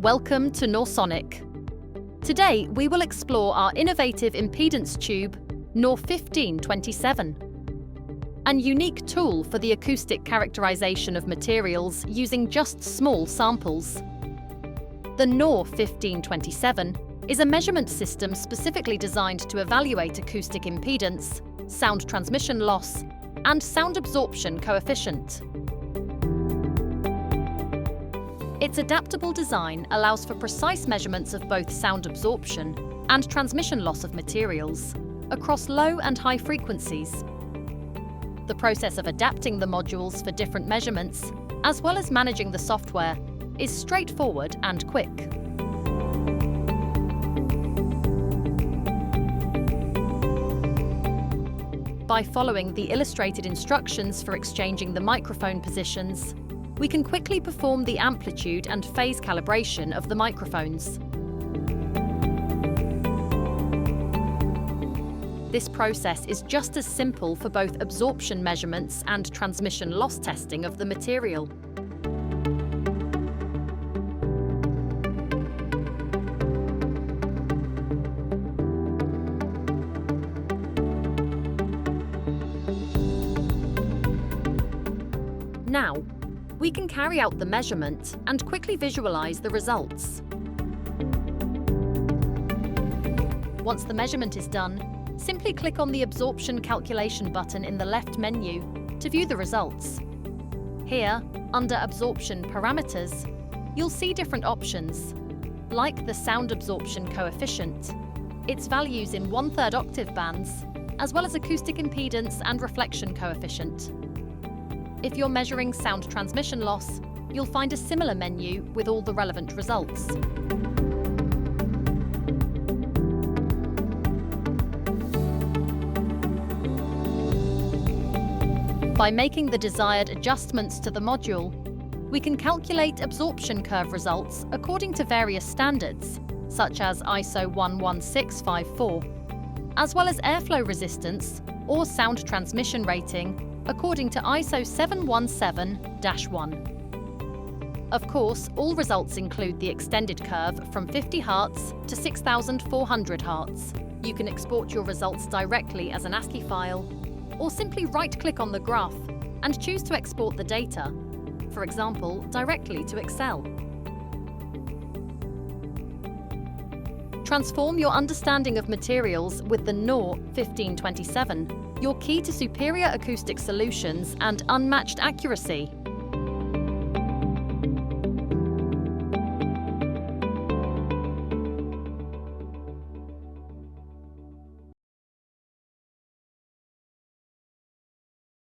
Welcome to Norsonic. Today we will explore our innovative impedance tube, Nor1527, a unique tool for the acoustic characterization of materials using just small samples. The Nor1527 is a measurement system specifically designed to evaluate acoustic impedance, sound transmission loss, and sound absorption coefficient. Its adaptable design allows for precise measurements of both sound absorption and transmission loss of materials across low and high frequencies. The process of adapting the modules for different measurements, as well as managing the software, is straightforward and quick. By following the illustrated instructions for exchanging the microphone positions, we can quickly perform the amplitude and phase calibration of the microphones. This process is just as simple for both absorption measurements and transmission loss testing of the material. Now, we can carry out the measurement and quickly visualize the results. Once the measurement is done, simply click on the Absorption Calculation button in the left menu to view the results. Here, under Absorption Parameters, you'll see different options, like the sound absorption coefficient, its values in 1/3 octave bands, as well as acoustic impedance and reflection coefficient. If you're measuring sound transmission loss, you'll find a similar menu with all the relevant results. By making the desired adjustments to the module, we can calculate absorption curve results according to various standards, such as ISO 11654, as well as airflow resistance or sound transmission rating according to ISO 717-1. Of course, all results include the extended curve from 50 Hz to 6400 Hz. You can export your results directly as an ASCII file, or simply right-click on the graph and choose to export the data, for example, directly to Excel. Transform your understanding of materials with the Nor1527, your key to superior acoustic solutions and unmatched accuracy.